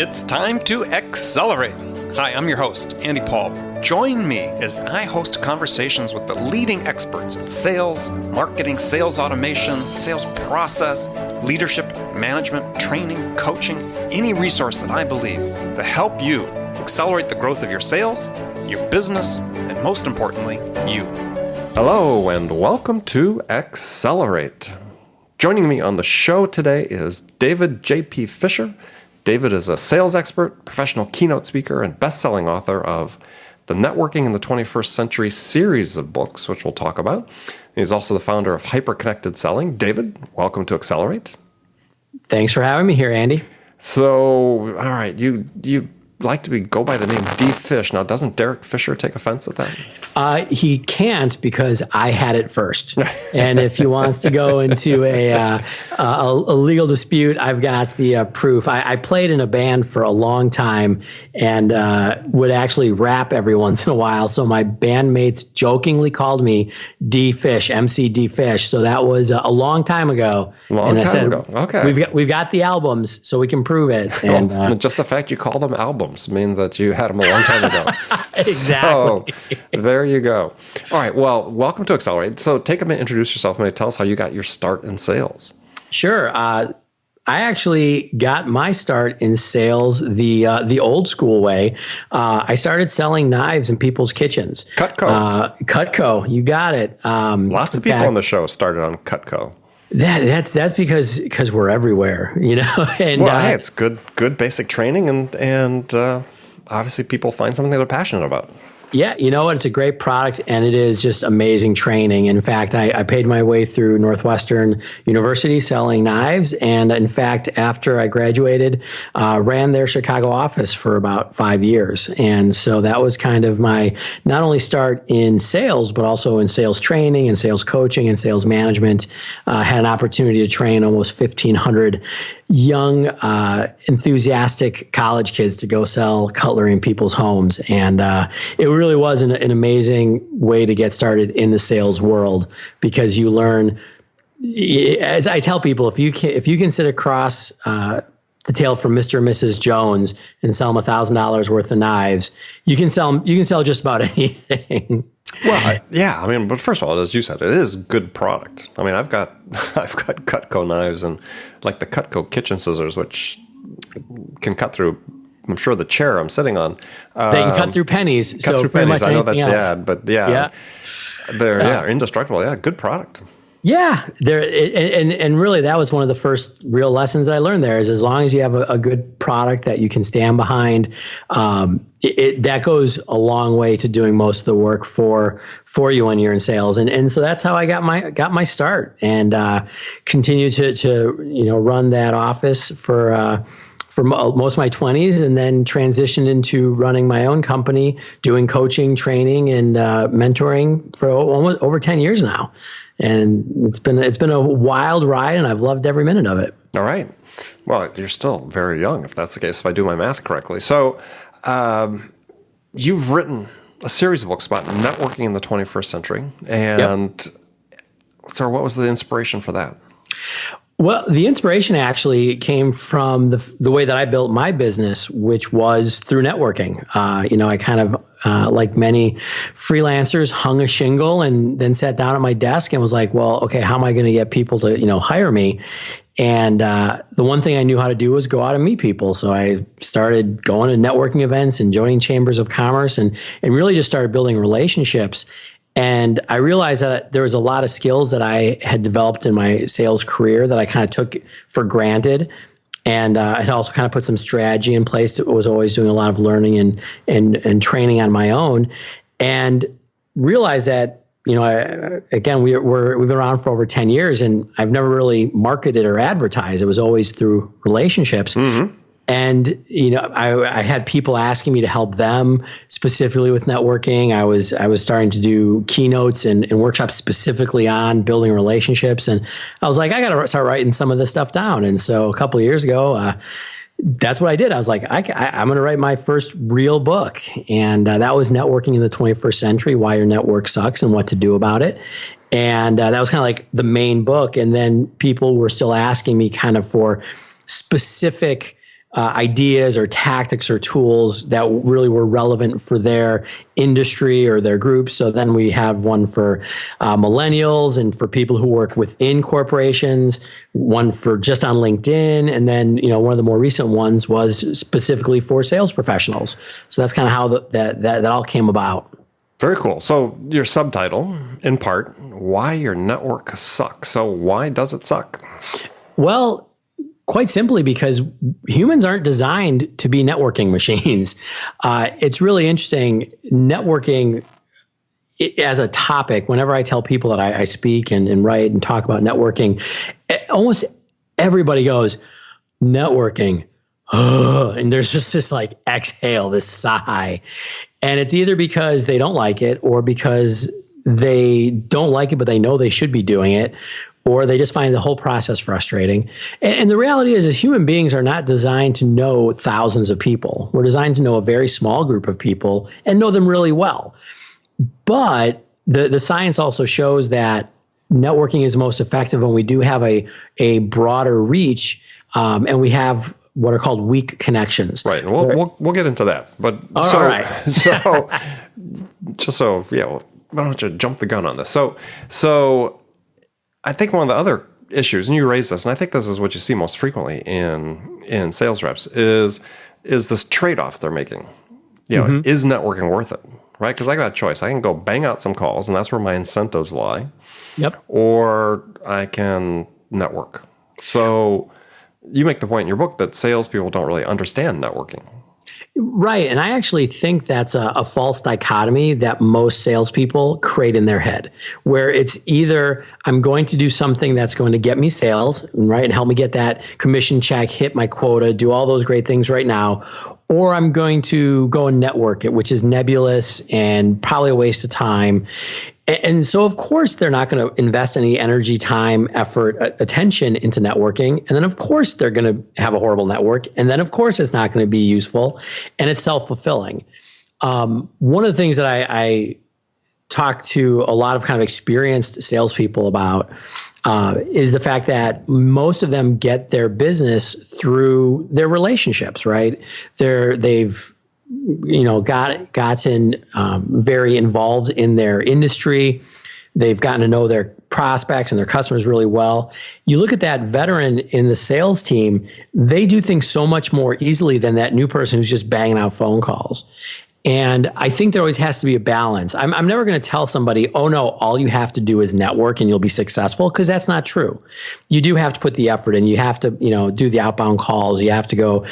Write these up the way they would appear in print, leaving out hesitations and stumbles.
It's time to accelerate. Hi, I'm your host, Andy Paul. Join me as I host conversations with the leading experts in sales, marketing, sales automation, sales process, leadership, management, training, coaching, any resource that I believe to help you accelerate the growth of your sales, your business, and most importantly, you. Hello, and welcome to Accelerate. Joining me on the show today is David J.P. Fisher. David is a sales expert, professional keynote speaker, and best-selling author of the Networking in the 21st Century series of books, which we'll talk about. He's also the founder of Hyper-Connected Selling. David, welcome to Accelerate. Thanks for having me here, Andy. So, all right, you like to go by the name D. Fish. Now, doesn't Derek Fisher take offense at that? He can't because I had it first. And if he wants to go into a legal dispute, I've got the proof. I played in a band for a long time and would actually rap every once in a while. So my bandmates jokingly called me D. Fish, MC D. Fish. So that was a long time ago. I said, okay. We've got the albums, so we can prove it. And just the fact you call them albums means that you had them a long time ago. Exactly. So, there you go. All right. Well, welcome to Accelerate. So take a minute, introduce yourself. Maybe tell us how you got your start in sales. Sure. I actually got my start in sales the old school way. I started selling knives in people's kitchens. Cutco. Cutco. You got it. Lots of people on the show started on Cutco. That's because we're everywhere, you know. And hey, it's good basic training, and obviously people find something that they're passionate about. Yeah, you know what? It's a great product, and it is just amazing training. In fact, I paid my way through Northwestern University selling knives, and in fact, after I graduated, ran their Chicago office for about 5 years. And so that was kind of my not only start in sales, but also in sales training and sales coaching and sales management. Had an opportunity to train almost 1,500 young, enthusiastic college kids to go sell cutlery in people's homes. And it really was an amazing way to get started in the sales world, because you learn, as I tell people, if you can sit across the table from Mr. and Mrs. Jones and sell them $1,000 worth of knives, you can sell just about anything. Well, yeah, I mean, but first of all, as you said, it is good product. I mean, I've got Cutco knives and like the Cutco kitchen scissors, which can cut through, I'm sure, the chair I'm sitting on. They can cut through pennies. Cut through pennies. I know that's else. the ad, but yeah. They're indestructible. Yeah, good product. Yeah, and really that was one of the first real lessons I learned there, is as long as you have a good product that you can stand behind, that goes a long way to doing most of the work for you when you're in sales. And so that's how I got my start, and continued to run that office for most of my 20s, and then transitioned into running my own company, doing coaching, training, and mentoring for almost over 10 years now. And it's been a wild ride, and I've loved every minute of it. All right. Well, you're still very young, if that's the case, if I do my math correctly. So you've written a series of books about networking in the 21st century. And so what was the inspiration for that? Well, the inspiration actually came from the way that I built my business, which was through networking. I kind of, like many freelancers, hung a shingle and then sat down at my desk and was like, well, okay, how am I going to get people to, hire me? And the one thing I knew how to do was go out and meet people. So I started going to networking events and joining chambers of commerce, and really just started building relationships. And I realized that there was a lot of skills that I had developed in my sales career that I kind of took for granted. And I had also kind of put some strategy in place that was always doing a lot of learning and training on my own, and realized that, we've been around for over 10 years, and I've never really marketed or advertised. It was always through relationships. Mm-hmm. And, I had people asking me to help them specifically with networking. I was starting to do keynotes and workshops specifically on building relationships. And I was like, I got to start writing some of this stuff down. And so a couple of years ago, that's what I did. I was like, I'm going to write my first real book. And that was Networking in the 21st Century, Why Your Network Sucks and What to Do About It. And that was kind of like the main book. And then people were still asking me kind of for specific ideas or tactics or tools that really were relevant for their industry or their group. So then we have one for millennials and for people who work within corporations, one for just on LinkedIn. And then, one of the more recent ones was specifically for sales professionals. So that's kind of how that all came about. Very cool. So your subtitle, in part, Why Your Network Sucks. So why does it suck? Well, quite simply because humans aren't designed to be networking machines. It's really interesting. Networking as a topic, whenever I tell people that I speak and write and talk about networking, almost everybody goes, networking. And there's just this like exhale, this sigh. And it's either because they don't like it or because they don't like it, but they know they should be doing it, or they just find the whole process frustrating. And the reality is human beings are not designed to know thousands of people. We're designed to know a very small group of people and know them really well. But the science also shows that networking is most effective when we do have a broader reach, and we have what are called weak connections. Right. And we'll get into that. But all right. So just so, why don't you jump the gun on this? So I think one of the other issues, and you raised this, and I think this is what you see most frequently in sales reps, is this trade-off they're making. Is networking worth it? Right? Because I got a choice. I can go bang out some calls, and that's where my incentives lie. Yep. Or I can network. So you make the point in your book that salespeople don't really understand networking. Right. And I actually think that's a false dichotomy that most salespeople create in their head, where it's either I'm going to do something that's going to get me sales, right, and help me get that commission check, hit my quota, do all those great things right now, or I'm going to go and network it, which is nebulous and probably a waste of time. And so, of course, they're not going to invest any energy, time, effort, attention into networking. And then, of course, they're going to have a horrible network. And then, of course, it's not going to be useful. And it's self-fulfilling. One of the things that I talk to a lot of kind of experienced salespeople about is the fact that most of them get their business through their relationships, right? They've gotten very involved in their industry. They've gotten to know their prospects and their customers really well. You look at that veteran in the sales team, they do things so much more easily than that new person who's just banging out phone calls. And I think there always has to be a balance. I'm never going to tell somebody, oh no, all you have to do is network and you'll be successful, because that's not true. You do have to put the effort in. You have to, do the outbound calls. You have to go,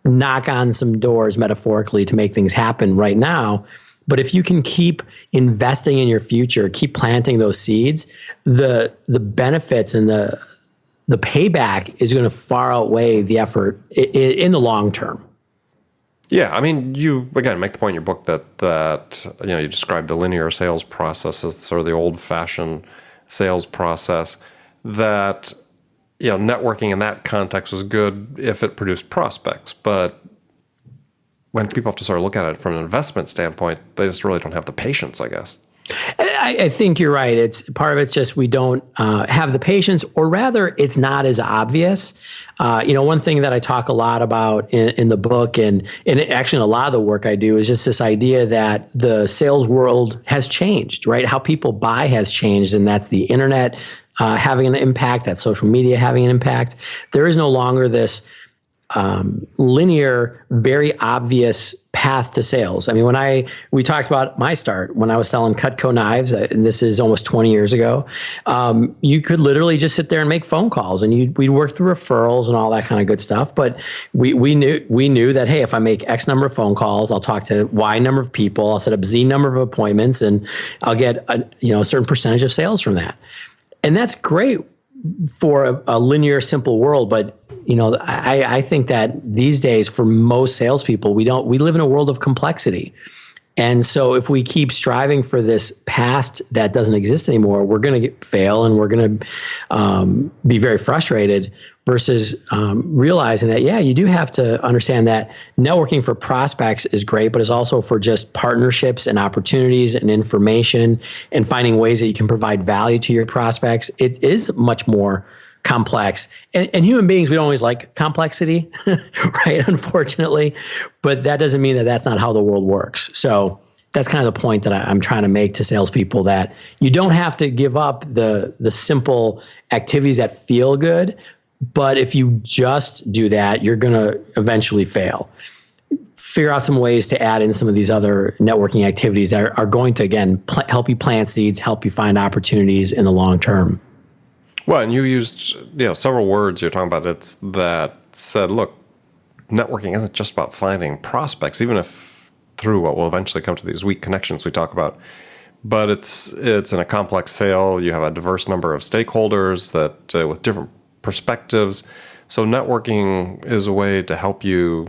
knock on some doors metaphorically to make things happen right now. But if you can keep investing in your future, keep planting those seeds, the benefits and the payback is going to far outweigh the effort in the long term. Yeah, I mean, you again make the point in your book that you describe the linear sales process as sort of the old-fashioned sales process, that networking in that context was good if it produced prospects. But when people have to sort of look at it from an investment standpoint, they just really don't have the patience, I guess. I think you're right. It's part of it's just we don't have the patience, or rather, it's not as obvious. One thing that I talk a lot about in the book, and actually in a lot of the work I do, is just this idea that the sales world has changed, right? How people buy has changed, and that's the internet having an impact, that's social media having an impact. There is no longer this linear, very obvious path to sales. I mean, we talked about my start when I was selling Cutco knives, and this is almost 20 years ago. You could literally just sit there and make phone calls, and we'd work through referrals and all that kind of good stuff. But we knew that, hey, if I make X number of phone calls, I'll talk to Y number of people, I'll set up Z number of appointments, and I'll get a certain percentage of sales from that. And that's great for a linear, simple world, but I think that these days, for most salespeople, we live in a world of complexity. And so if we keep striving for this past that doesn't exist anymore, we're going to fail, and we're going to be very frustrated, versus realizing that, you do have to understand that networking for prospects is great, but it's also for just partnerships and opportunities and information and finding ways that you can provide value to your prospects. It is much more complex. And human beings, we don't always like complexity, right? Unfortunately, but that doesn't mean that that's not how the world works. So that's kind of the point that I'm trying to make to salespeople, that you don't have to give up the simple activities that feel good. But if you just do that, you're going to eventually fail. Figure out some ways to add in some of these other networking activities that are going to, again, help you plant seeds, help you find opportunities in the long term. Well, and you used several words you're talking about that said, look, networking isn't just about finding prospects, even if through what will eventually come to these weak connections we talk about. But it's in a complex sale. You have a diverse number of stakeholders that with different perspectives. So networking is a way to help you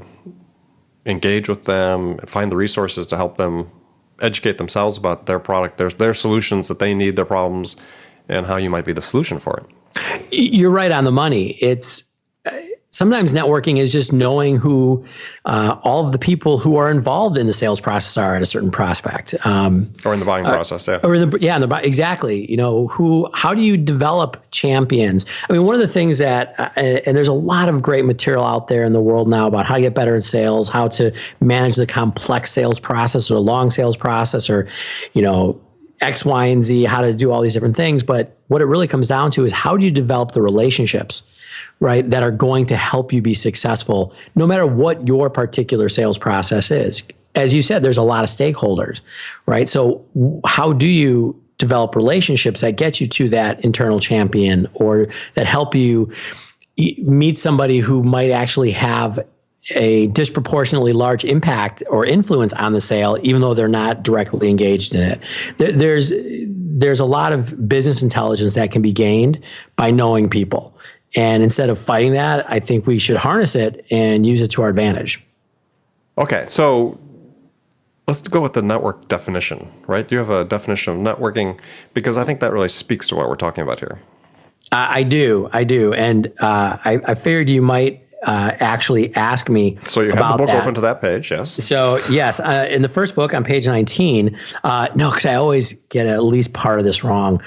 engage with them, find the resources to help them educate themselves about their product, their solutions that they need, their problems, and how you might be the solution for it. You're right on the money. It's sometimes networking is just knowing who all of the people who are involved in the sales process are at a certain prospect, or in the buying process, yeah. Or exactly. How do you develop champions? I mean, one of the things that, and there's a lot of great material out there in the world now about how to get better in sales, how to manage the complex sales process or the long sales process, or X, Y, and Z, how to do all these different things. But what it really comes down to is how do you develop the relationships, right, that are going to help you be successful, no matter what your particular sales process is. As you said, there's a lot of stakeholders, right? So how do you develop relationships that get you to that internal champion, or that help you meet somebody who might actually have a disproportionately large impact or influence on the sale, even though they're not directly engaged in it? There's a lot of business intelligence that can be gained by knowing people. And instead of fighting that, I think we should harness it and use it to our advantage. Okay, so let's go with the network definition, right? Do you have a definition of networking? Because I think that really speaks to what we're talking about here. I do. And I figured you might actually ask me about that. So you have the book open to that page, yes? So yes, in the first book on page 19, because I always get at least part of this wrong.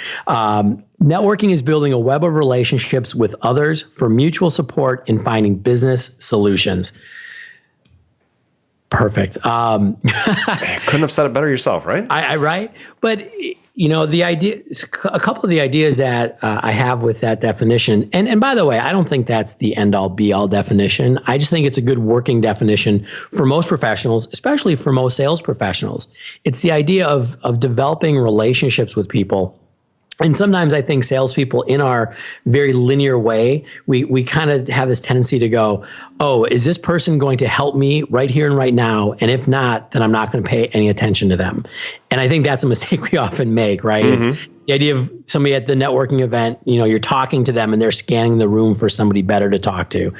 Networking is building a web of relationships with others for mutual support in finding business solutions. Perfect. Couldn't have said it better yourself, right? Right. But, the idea, a couple of the ideas that I have with that definition, and by the way, I don't think that's the end all be all definition. I just think it's a good working definition for most professionals, especially for most sales professionals. It's the idea of developing relationships with people. And sometimes I think salespeople, in our very linear way, we kind of have this tendency to go, oh, is this person going to help me right here and right now? And if not, then I'm not going to pay any attention to them. And I think that's a mistake we often make, right? Mm-hmm. It's the idea of somebody at the networking event, you're talking to them and they're scanning the room for somebody better to talk to,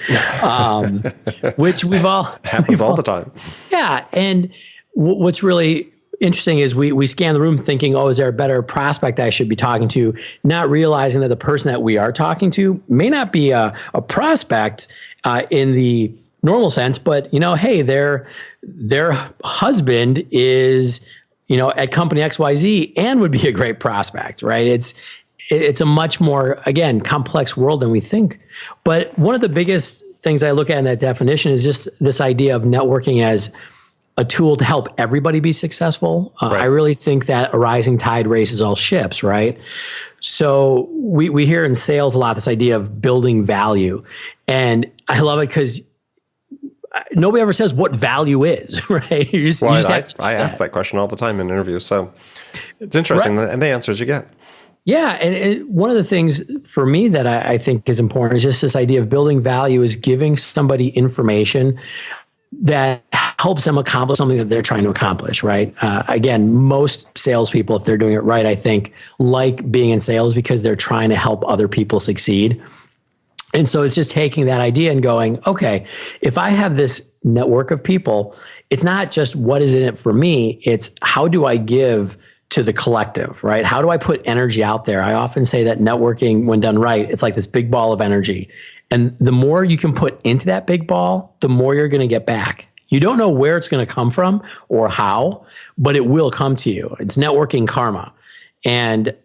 which happens all the time. Yeah. And what's really interesting is we scan the room thinking, oh, is there a better prospect I should be talking to? Not realizing that the person that we are talking to may not be a prospect in the normal sense, but hey, their husband is at company XYZ and would be a great prospect, right? It's a much more, again, complex world than we think. But one of the biggest things I look at in that definition is just this idea of networking as a tool to help everybody be successful. Right. I really think that a rising tide raises all ships, right? So we hear in sales a lot this idea of building value. And I love it because nobody ever says what value is, right? I ask that question all the time in interviews. So it's interesting, right? And the answers you get. Yeah. And one of the things for me that I think is important is just this idea of building value is giving somebody information that helps them accomplish something that they're trying to accomplish, right? Again, most salespeople, if they're doing it right, I think, like being in sales because they're trying to help other people succeed. And so it's just taking that idea and going, okay, if I have this network of people, it's not just what is in it for me, it's how do I give to the collective, right? How do I put energy out there? I often say that networking, when done right, it's like this big ball of energy. And the more you can put into that big ball, the more you're going to get back. You don't know where it's going to come from or how, but it will come to you. It's networking karma. And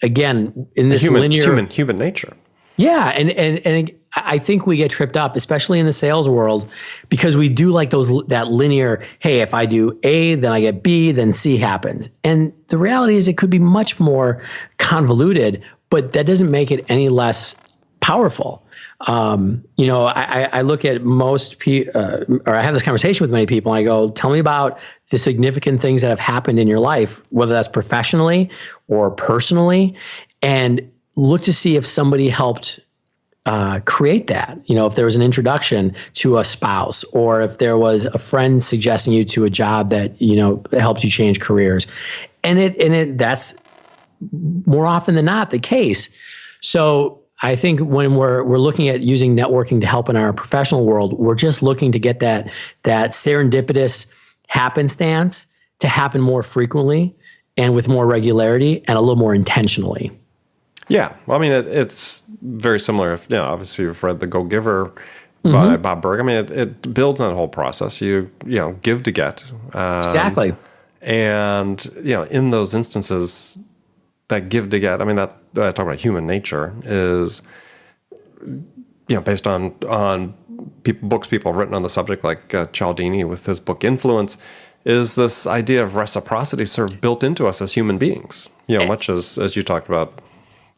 again, in this human nature. Yeah, and I think we get tripped up, especially in the sales world, because we do like that linear. Hey, if I do A, then I get B, then C happens. And the reality is, it could be much more convoluted, but that doesn't make it any less powerful. I look at most people, or I have this conversation with many people, and I go, "Tell me about the significant things that have happened in your life, whether that's professionally or personally," and look to see if somebody helped create that. If there was an introduction to a spouse, or if there was a friend suggesting you to a job that helped you change careers, and that's more often than not the case. So I think when we're looking at using networking to help in our professional world, we're just looking to get that serendipitous happenstance to happen more frequently and with more regularity and a little more intentionally. Yeah, well, I mean, it's very similar. If obviously you've read The Go-Giver by Bob Burg. I mean, it builds on the whole process. You give to get. Exactly. And in those instances, that give to get. I mean, that I talk about human nature is based on books people have written on the subject, like Cialdini with his book Influence. Is this idea of reciprocity sort of built into us as human beings? Much as you talked about.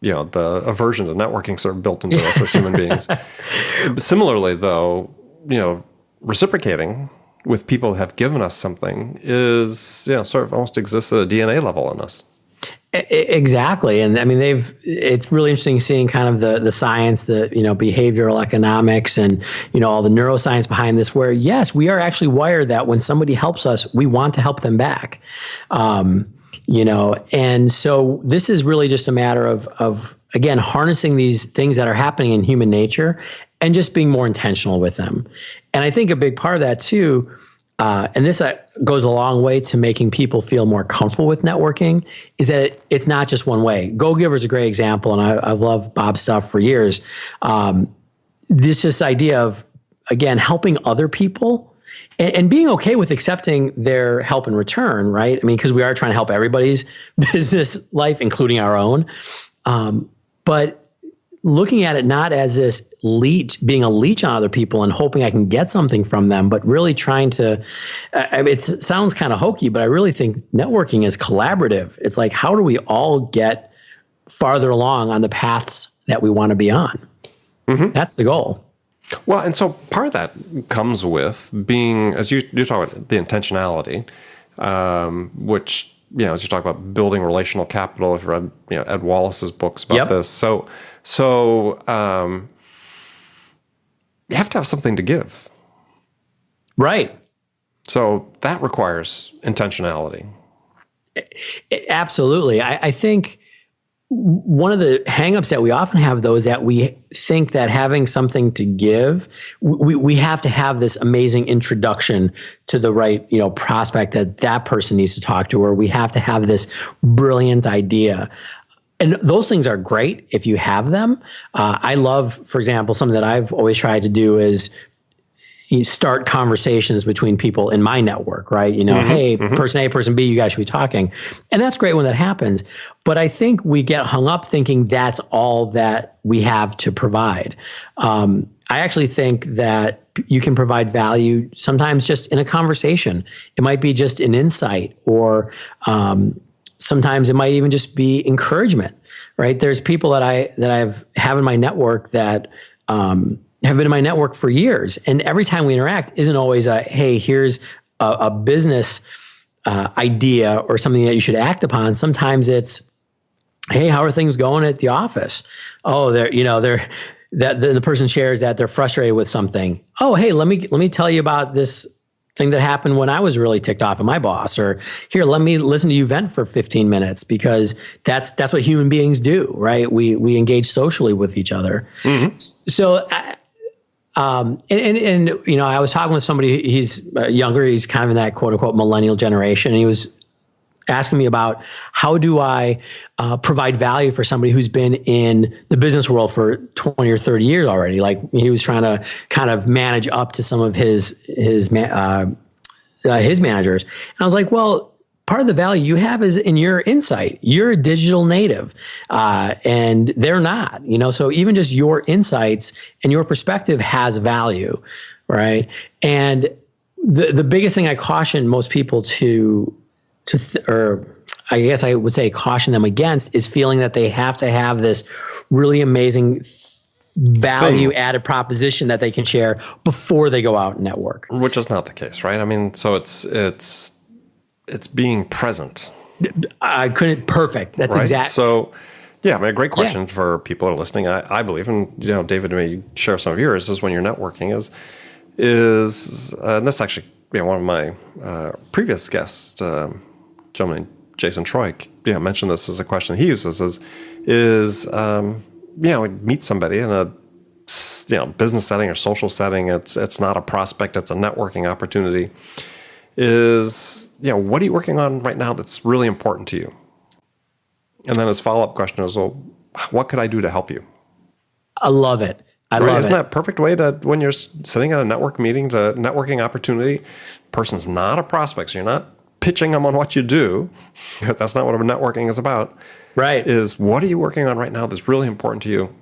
The aversion to networking sort of built into us as human beings. Similarly, though, reciprocating with people who have given us something is, sort of almost exists at a DNA level in us. Exactly. And I mean, it's really interesting seeing kind of the science, the, behavioral economics and, all the neuroscience behind this, where yes, we are actually wired that when somebody helps us, we want to help them back. And so this is really just a matter of again, harnessing these things that are happening in human nature and just being more intentional with them. And I think a big part of that too, and this goes a long way to making people feel more comfortable with networking, is that it's not just one way. Go-Giver is a great example, and I've loved Bob's stuff for years. This idea of, again, helping other people and being okay with accepting their help in return, right? I mean, because we are trying to help everybody's business life, including our own. But looking at it not as this being a leech on other people and hoping I can get something from them, but really trying to, it sounds kind of hokey, but I really think networking is collaborative. It's like, how do we all get farther along on the paths that we want to be on? Mm-hmm. That's the goal. Well, and so part of that comes with being, as you talk about the intentionality, which, as you talk about building relational capital, if you read, Ed Wallace's books about this. So you have to have something to give. Right. So that requires intentionality. Absolutely. I think one of the hangups that we often have, though, is that we think that having something to give, we have to have this amazing introduction to the right, prospect that person needs to talk to, or we have to have this brilliant idea. And those things are great if you have them. I love, for example, something that I've always tried to do is start conversations between people in my network, right? Hey, person A, person B, you guys should be talking. And that's great when that happens. But I think we get hung up thinking that's all that we have to provide. I actually think that you can provide value sometimes just in a conversation. It might be just an insight, or sometimes it might even just be encouragement, right? There's people that I have in my network that have been in my network for years. And every time we interact isn't always hey, here's a business idea or something that you should act upon. Sometimes it's, hey, how are things going at the office? Oh, the person shares that they're frustrated with something. Oh, hey, let me tell you about this thing that happened when I was really ticked off at my boss, or here, let me listen to you vent for 15 minutes, because that's what human beings do, right? We engage socially with each other. Mm-hmm. So, I was talking with somebody, he's younger, he's kind of in that quote unquote millennial generation. And he was asking me about how do I provide value for somebody who's been in the business world for 20 or 30 years already. Like, he was trying to kind of manage up to some of his managers. And I was like, well, part of the value you have is in your insight. You're a digital native, and they're not, so even just your insights and your perspective has value, right? And the biggest thing I caution most people or I guess I would say caution them against, is feeling that they have to have this really amazing value added proposition that they can share before they go out and network. Which is not the case, right? I mean, so it's being present. I couldn't. Perfect. That's right? exactly. So, yeah, I mean, a great question for people who are listening. I believe, and David, may share some of yours, is when you're networking is and this actually, one of my previous guests, gentleman Jason Troy, mentioned this as a question he uses is meet somebody in a business setting or social setting. It's not a prospect, it's a networking opportunity. What are you working on right now that's really important to you? And then his follow-up question is, well, what could I do to help you? I love it. Isn't that a perfect way to, when you're sitting at a network meeting, to networking opportunity, person's not a prospect, so you're not pitching them on what you do, because that's not what networking is about. Right. Is what are you working on right now that's really important to you?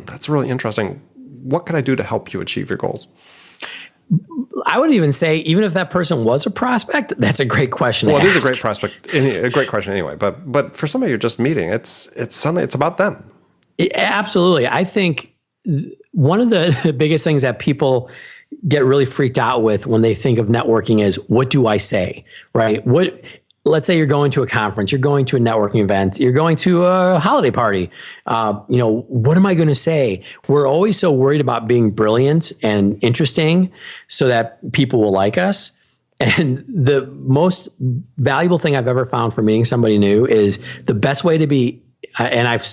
That's really interesting. What can I do to help you achieve your goals? I would even say, even if that person was a prospect, that's a great question. Well, it is a great prospect, a great question anyway. But for somebody you're just meeting, it's something. It's about them. Absolutely. I think one of the biggest things that people get really freaked out with when they think of networking is, what do I say, right? Let's say you're going to a conference, you're going to a networking event, you're going to a holiday party. What am I going to say? We're always so worried about being brilliant and interesting so that people will like us. And the most valuable thing I've ever found for meeting somebody new is the best way to be, and I've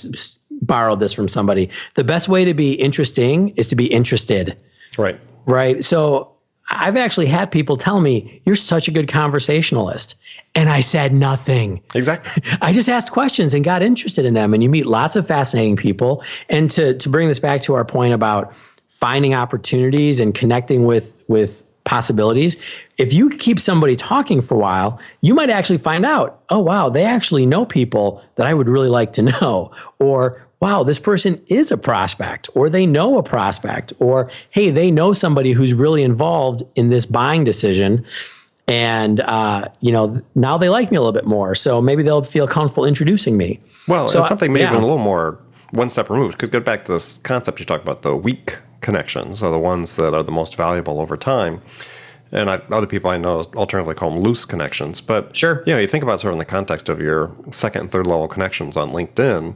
borrowed this from somebody, the best way to be interesting is to be interested. Right. Right. So I've actually had people tell me, you're such a good conversationalist. And I said nothing. Exactly. I just asked questions and got interested in them. And you meet lots of fascinating people. And to bring this back to our point about finding opportunities and connecting with possibilities, if you keep somebody talking for a while, you might actually find out, oh, wow, they actually know people that I would really like to know. Or, wow, this person is a prospect, or they know a prospect, or, hey, they know somebody who's really involved in this buying decision. And, now they like me a little bit more. So maybe they'll feel comfortable introducing me. Well, it's something maybe even a little more one step removed. Because go back to this concept you talked about, the weak connections are the ones that are the most valuable over time. And other people I know alternatively call them loose connections. But sure, you think about sort of in the context of your second and third level connections on LinkedIn,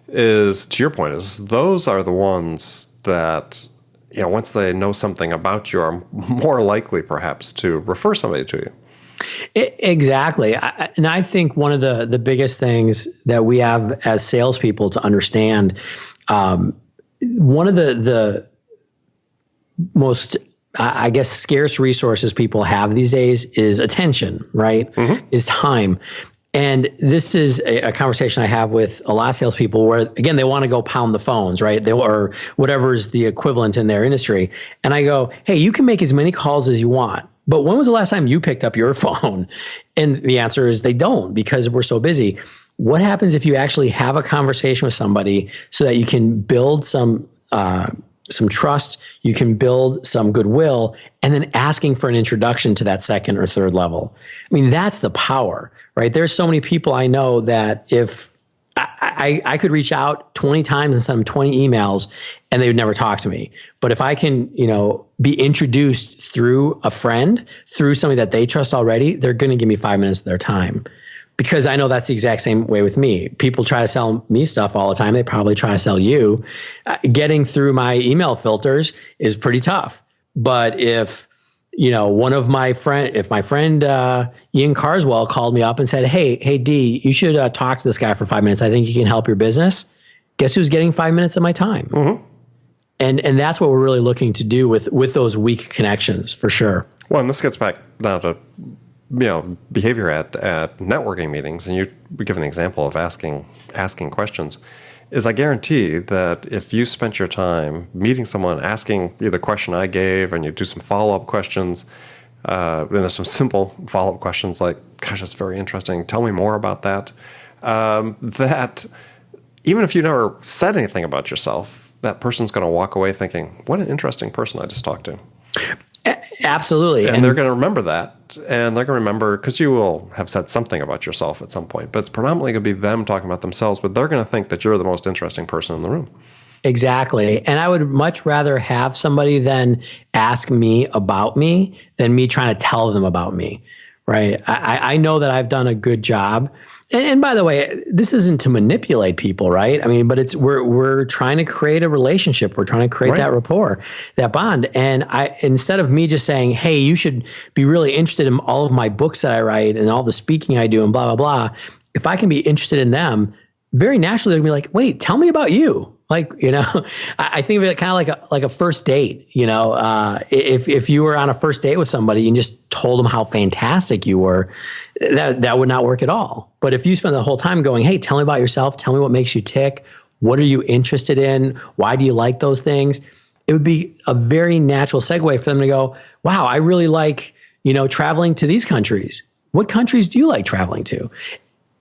is, to your point, is those are the ones that, once they know something about you, are more likely perhaps to refer somebody to you. Exactly. And I think one of the biggest things that we have as salespeople to understand, one of the most, I guess, scarce resources people have these days is attention, right? Mm-hmm. Is time. And this is a conversation I have with a lot of salespeople where, again, they want to go pound the phones, right? Or whatever is the equivalent in their industry. And I go, hey, you can make as many calls as you want, but when was the last time you picked up your phone? And the answer is they don't, because we're so busy. What happens if you actually have a conversation with somebody so that you can build some trust, you can build some goodwill, and then asking for an introduction to that second or third level? I mean, that's the power, right? There's so many people I know that if I could reach out 20 times and send them 20 emails and they would never talk to me. But if I can, be introduced through a friend, through somebody that they trust already, they're going to give me 5 minutes of their time. Because I know that's the exact same way with me. People try to sell me stuff all the time. They probably try to sell you. Getting through my email filters is pretty tough. But if, my friend Ian Carswell called me up and said, hey, D, you should talk to this guy for 5 minutes. I think he can help your business. Guess who's getting 5 minutes of my time? Mm-hmm. And that's what we're really looking to do with those weak connections, for sure. Well, and this gets back now to behavior at networking meetings, and you were given the example of asking questions, is I guarantee that if you spent your time meeting someone, asking you the question I gave, and you do some follow-up questions, And there's some simple follow-up questions like, gosh, that's very interesting. Tell me more about that. That even if you never said anything about yourself, that person's going to walk away thinking, what an interesting person I just talked to. Absolutely. And they're going to remember that. And they're going to remember, because you will have said something about yourself at some point, but it's predominantly going to be them talking about themselves, but they're going to think that you're the most interesting person in the room. Exactly. And I would much rather have somebody then ask me about me than me trying to tell them about me, right? I know that I've done a good job. And by the way, this isn't to manipulate people, right? I mean, but we're trying to create a relationship. We're trying to create that rapport, that bond. And instead of me just saying, hey, you should be really interested in all of my books that I write and all the speaking I do and blah, blah, blah. If I can be interested in them, very naturally they'll be like, wait, tell me about you. Like, I think of it kind of like a first date. If you were on a first date with somebody and just told them how fantastic you were, that would not work at all. But if you spend the whole time going, hey, tell me about yourself, tell me what makes you tick, what are you interested in, why do you like those things, it would be a very natural segue for them to go, wow, I really like, traveling to these countries. What countries do you like traveling to?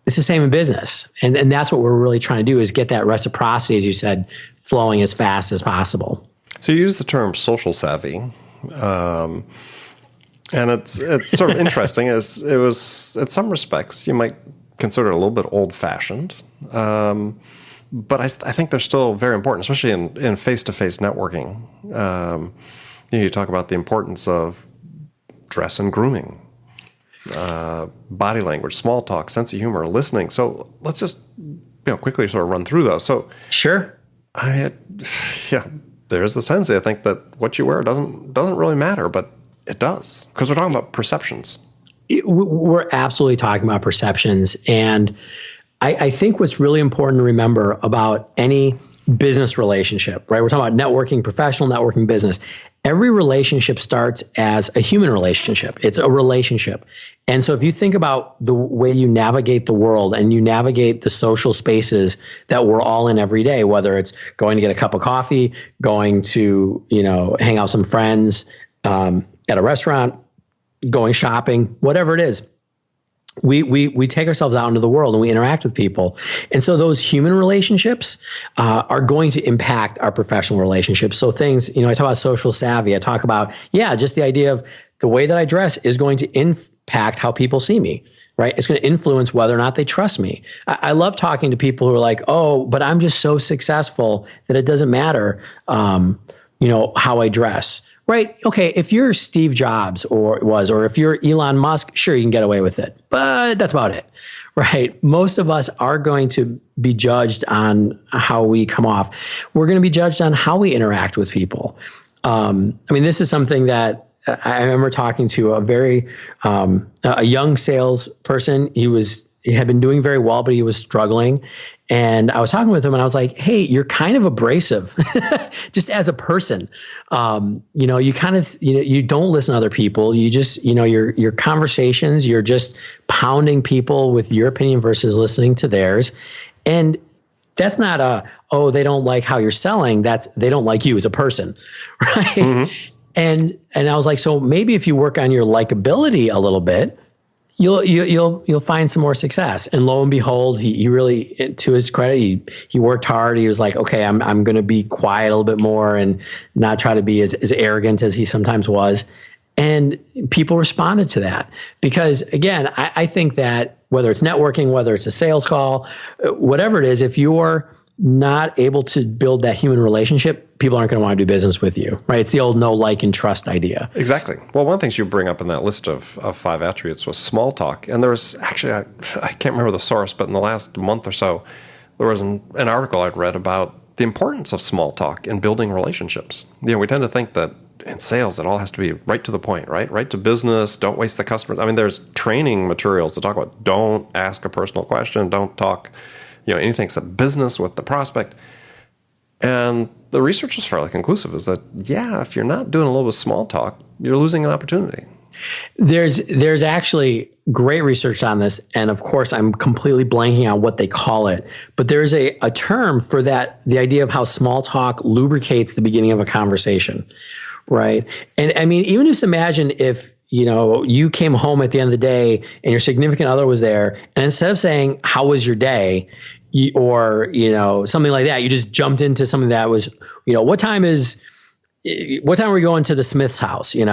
It's the same in business. And that's what we're really trying to do, is get that reciprocity, as you said, flowing as fast as possible. So you use the term social savvy. And it's sort of interesting. It was, in some respects, you might consider it a little bit old-fashioned. But I think they're still very important, especially in face-to-face networking. You talk about the importance of dress and grooming. Body language, small talk, sense of humor, listening. So let's just quickly sort of run through those. So sure, there's the sense. I think that what you wear doesn't really matter, but it does, because we're talking about perceptions. We're absolutely talking about perceptions, and I think what's really important to remember about any business relationship, right? We're talking about networking, professional networking, business. Every relationship starts as a human relationship. It's a relationship. And so if you think about the way you navigate the world and you navigate the social spaces that we're all in every day, whether it's going to get a cup of coffee, going to, hang out with some friends at a restaurant, going shopping, whatever it is, we take ourselves out into the world and we interact with people. And so those human relationships are going to impact our professional relationships. So things, I talk about social savvy. I talk about, just the idea of the way that I dress is going to impact how people see me, right? It's going to influence whether or not they trust me. I love talking to people who are like, oh, but I'm just so successful that it doesn't matter, how I dress. Right. Okay. If you're Steve Jobs or if you're Elon Musk, sure, you can get away with it, but that's about it. Right. Most of us are going to be judged on how we come off. We're going to be judged on how we interact with people. This is something that I remember talking to a young salesperson. He had been doing very well, but he was struggling. And I was talking with him and I was like, hey, you're kind of abrasive just as a person. You kind of, you don't listen to other people. You just, your conversations, you're just pounding people with your opinion versus listening to theirs. And that's not they don't like how you're selling. They don't like you as a person. Right. Mm-hmm. And I was like, so maybe if you work on your likability a little bit, you'll find some more success. And lo and behold, he really, to his credit, he worked hard. He was like, okay, I'm going to be quiet a little bit more and not try to be as arrogant as he sometimes was. And people responded to that because, again, I think that whether it's networking, whether it's a sales call, whatever it is, if you're not able to build that human relationship, people aren't going to want to do business with you, right? It's the old know, like, and trust idea. Exactly. Well, one of the things you bring up in that list of 5 attributes was small talk. And there was actually, I can't remember the source, but in the last month or so, there was an article I'd read about the importance of small talk in building relationships. We tend to think that in sales, it all has to be right to the point, right? Right to business, don't waste the customer. There's training materials to talk about don't ask a personal question, don't talk anything except business with the prospect. And the research was fairly conclusive, is that, if you're not doing a little bit of small talk, you're losing an opportunity. There's actually great research on this, and of course, I'm completely blanking on what they call it. But there's a term for that, the idea of how small talk lubricates the beginning of a conversation, right? And I mean, even just imagine if you came home at the end of the day and your significant other was there, and instead of saying "How was your day?" or something like that, you just jumped into something that was, what time are we going to the Smith's house? And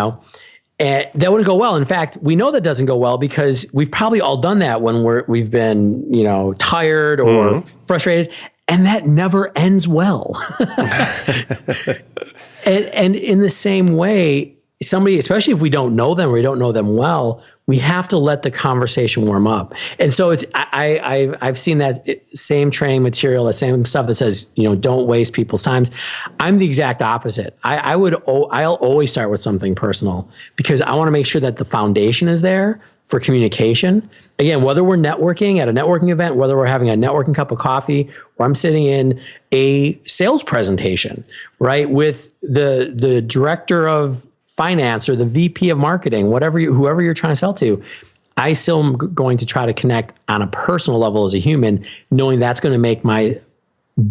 that wouldn't go well. In fact, we know that doesn't go well because we've probably all done that when we've been, tired or frustrated, and that never ends well. and in the same way, somebody, especially if we don't know them or we don't know them well, we have to let the conversation warm up. And so I've seen that same training material, the same stuff that says, don't waste people's times. I'm the exact opposite. I'll always start with something personal because I want to make sure that the foundation is there for communication. Again, whether we're networking at a networking event, whether we're having a networking cup of coffee, or I'm sitting in a sales presentation, right, with the director of finance or the VP of marketing, whoever you're trying to sell to, I still am going to try to connect on a personal level as a human, knowing that's going to make my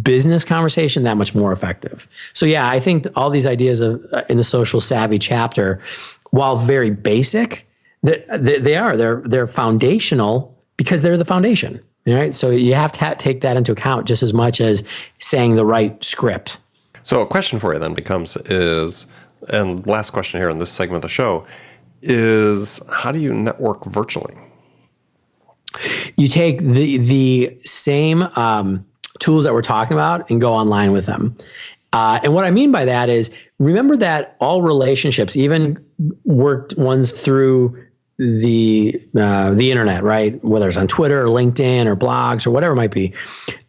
business conversation that much more effective. So yeah, I think all these ideas in the social savvy chapter, while very basic, they're foundational because they're the foundation. All right. So you have to take that into account just as much as saying the right script. So a question for you then becomes and last question here in this segment of the show is, how do you network virtually? You take the same tools that we're talking about and go online with them. And what I mean by that is, remember that all relationships, even worked ones through the internet, right? Whether it's on Twitter or LinkedIn or blogs or whatever it might be,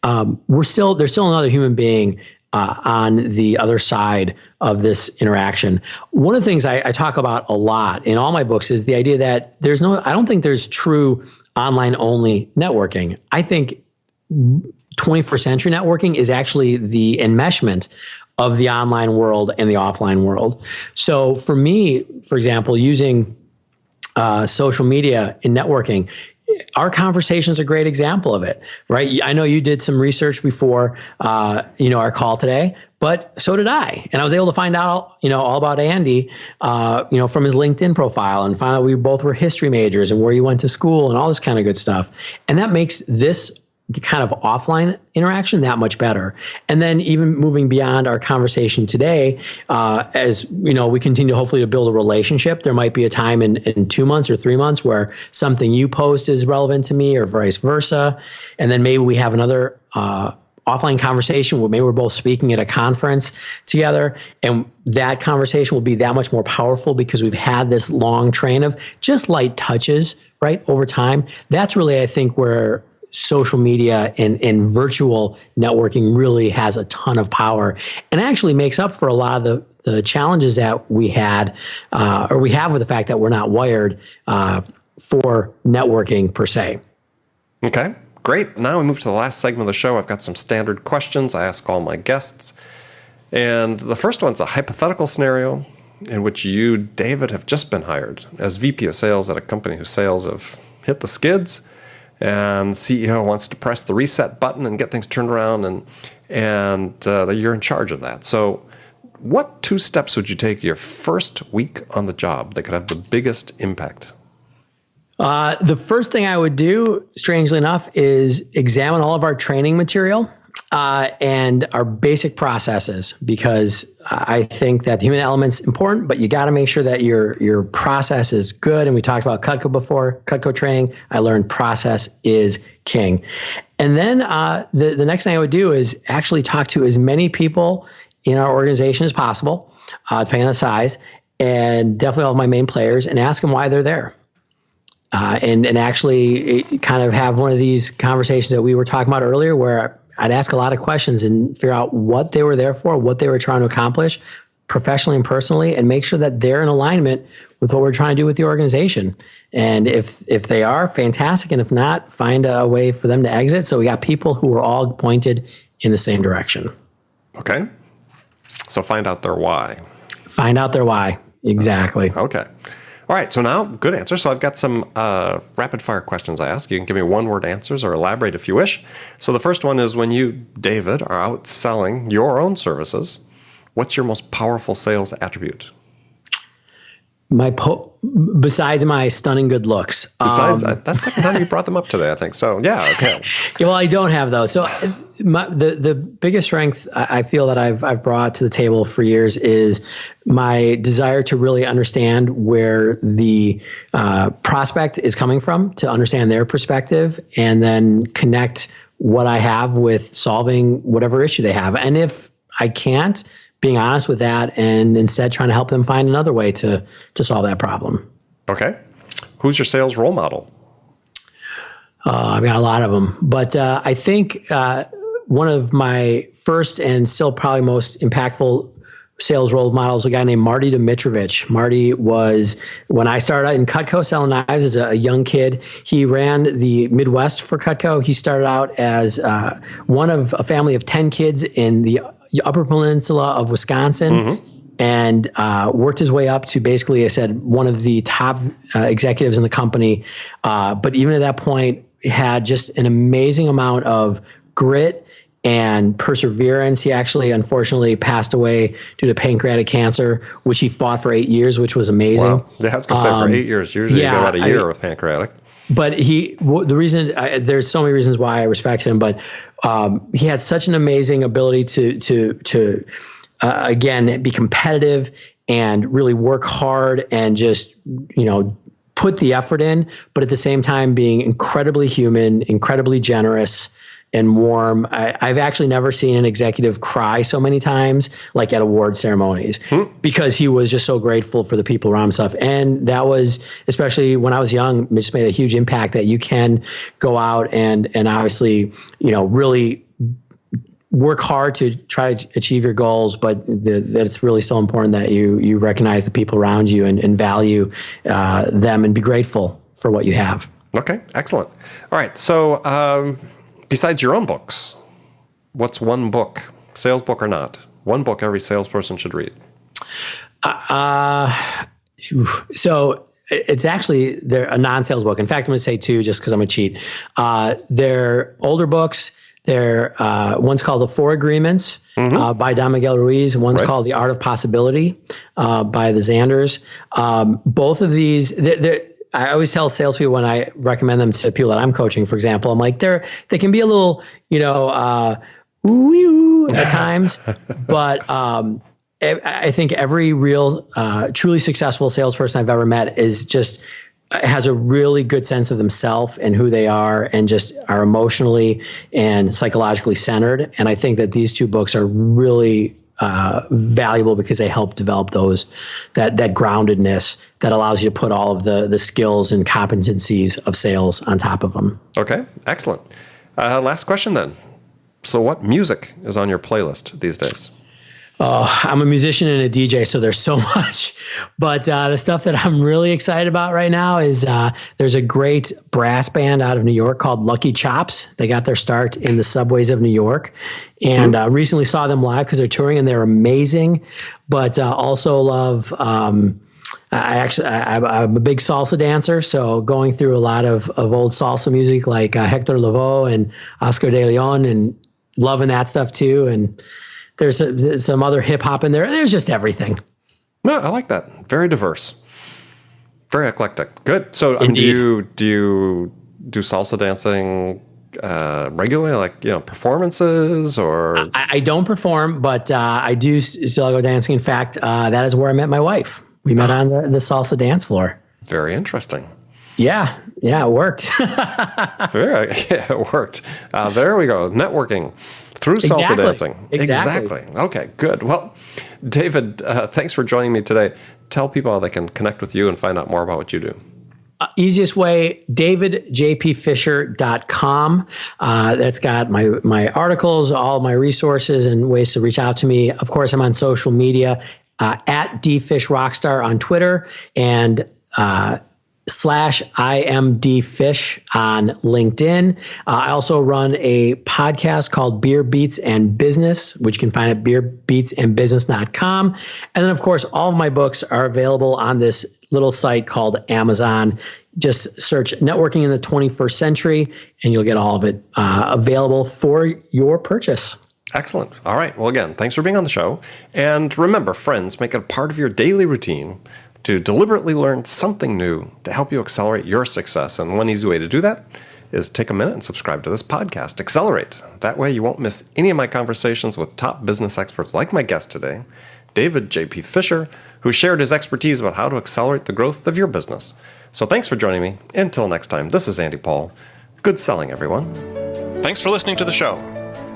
there's still another human being on the other side of this interaction. One of the things I talk about a lot in all my books is the idea that I don't think there's true online only networking. I think 21st century networking is actually the enmeshment of the online world and the offline world. So for me, for example, using social media in networking, our conversation's a great example of it, right? I know you did some research before, our call today, but so did I. And I was able to find out, all about Andy, from his LinkedIn profile, and find out we both were history majors and where you went to school and all this kind of good stuff. And that makes this kind of offline interaction that much better. And then even moving beyond our conversation today, as we continue hopefully to build a relationship, there might be a time in 2 months or 3 months where something you post is relevant to me or vice versa. And then maybe we have another offline conversation where maybe we're both speaking at a conference together, and that conversation will be that much more powerful because we've had this long train of just light touches, right, over time. That's really, I think, where social media and virtual networking really has a ton of power, and actually makes up for a lot of the challenges that we had or we have with the fact that we're not wired for networking per se. Okay, great. Now we move to the last segment of the show. I've got some standard questions I ask all my guests. And the first one's a hypothetical scenario in which you, David, have just been hired as VP of sales at a company whose sales have hit the skids, and CEO wants to press the reset button and get things turned around, and you're in charge of that. So what 2 steps would you take your first week on the job that could have the biggest impact? The first thing I would do, strangely enough, is examine all of our training material and our basic processes, because I think that the human element's important, but you got to make sure that your process is good. And we talked about Cutco before, Cutco training. I learned process is king. And then the next thing I would do is actually talk to as many people in our organization as possible, depending on the size, and definitely all of my main players, and ask them why they're there. And actually kind of have one of these conversations that we were talking about earlier, where I'd ask a lot of questions and figure out what they were there for, what they were trying to accomplish professionally and personally, and make sure that they're in alignment with what we're trying to do with the organization. And if they are, fantastic. And if not, find a way for them to exit. So we got people who are all pointed in the same direction. Okay. So find out their why. Find out their why. Exactly. Okay. All right, so now, good answer. So I've got some rapid fire questions I ask. You can give me one-word answers or elaborate if you wish. So the first one is, when you, David, are out selling your own services, what's your most powerful sales attribute? Besides my stunning good looks. Besides, that's the second time you brought them up today, I think. So, yeah, okay. Well, I don't have those. So the biggest strength I feel that I've brought to the table for years is my desire to really understand where the prospect is coming from, to understand their perspective, and then connect what I have with solving whatever issue they have. And if I can't, being honest with that, and instead trying to help them find another way to solve that problem. Okay. Who's your sales role model? I've got a lot of them, but I think one of my first and still probably most impactful sales role models, a guy named Marty Dimitrovich. Marty was, when I started out in Cutco selling knives as a young kid, he ran the Midwest for Cutco. He started out as one of a family of 10 kids in the Upper Peninsula of Wisconsin, and worked his way up to basically, I said, one of the top executives in the company. But even at that point, had just an amazing amount of grit and perseverance. He actually, unfortunately, passed away due to pancreatic cancer, which he fought for 8 years, which was amazing. Wow. Yeah, I was going to say, for 8 years. Usually you go about a year with pancreatic. But the reason, there's so many reasons why I respect him, but he had such an amazing ability to again, be competitive and really work hard and just, put the effort in, but at the same time being incredibly human, incredibly generous and warm. I've actually never seen an executive cry so many times, like at award ceremonies, because he was just so grateful for the people around himself. And that was, especially when I was young, just made a huge impact that you can go out and obviously, really work hard to try to achieve your goals, but that it's really so important that you recognize the people around you and value them and be grateful for what you have. Okay, excellent. All right, so besides your own books, what's one book, sales book or not, one book every salesperson should read? So it's actually a non-sales book. In fact, I'm going to say two just because I'm a cheat. They're older books. One's called The Four Agreements by Don Miguel Ruiz. One's called The Art of Possibility by the Zanders. Both of these, I always tell salespeople when I recommend them to people that I'm coaching, for example, I'm like, they can be a little, ooh at times, but I think every real, truly successful salesperson I've ever met has a really good sense of themselves and who they are, and just are emotionally and psychologically centered. And I think that these two books are really valuable because they help develop that groundedness that allows you to put all of the skills and competencies of sales on top of them. Okay, excellent. Last question then. So what music is on your playlist these days? I'm a musician and a DJ, so there's so much. But the stuff that I'm really excited about right now is there's a great brass band out of New York called Lucky Chops. They got their start in the subways of New York, and recently saw them live because they're touring and they're amazing. But also love. I'm a big salsa dancer, so going through a lot of old salsa music like Hector Lavoe and Oscar de Leon, and loving that stuff too. And there's some other hip hop in there. There's just everything. No, I like that. Very diverse, very eclectic. Good. So, do you do salsa dancing regularly, like performances, or? I don't perform, but I do still go dancing. In fact, that is where I met my wife. We met on the salsa dance floor. Very interesting. Yeah, it worked. It worked. There we go. Networking through salsa dancing. Exactly. Okay, good. Well, David, thanks for joining me today. Tell people how they can connect with you and find out more about what you do. Easiest way, davidjpfisher.com. That's got my articles, all my resources, and ways to reach out to me. Of course, I'm on social media at dfishrockstar on Twitter, and / /IMDFish on LinkedIn. I also run a podcast called Beer Beats and Business, which you can find at beerbeatsandbusiness.com. And then, of course, all of my books are available on this little site called Amazon. Just search Networking in the 21st Century, and you'll get all of it available for your purchase. Excellent. All right. Well, again, thanks for being on the show. And remember, friends, make it a part of your daily routine to deliberately learn something new to help you accelerate your success. And one easy way to do that is take a minute and subscribe to this podcast, Accelerate. That way you won't miss any of my conversations with top business experts like my guest today, David J.P. Fisher, who shared his expertise about how to accelerate the growth of your business. So thanks for joining me. Until next time, this is Andy Paul. Good selling, everyone. Thanks for listening to the show.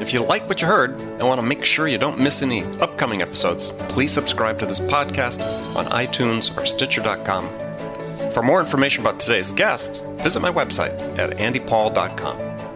If you like what you heard and want to make sure you don't miss any upcoming episodes, please subscribe to this podcast on iTunes or Stitcher.com. For more information about today's guest, visit my website at andypaul.com.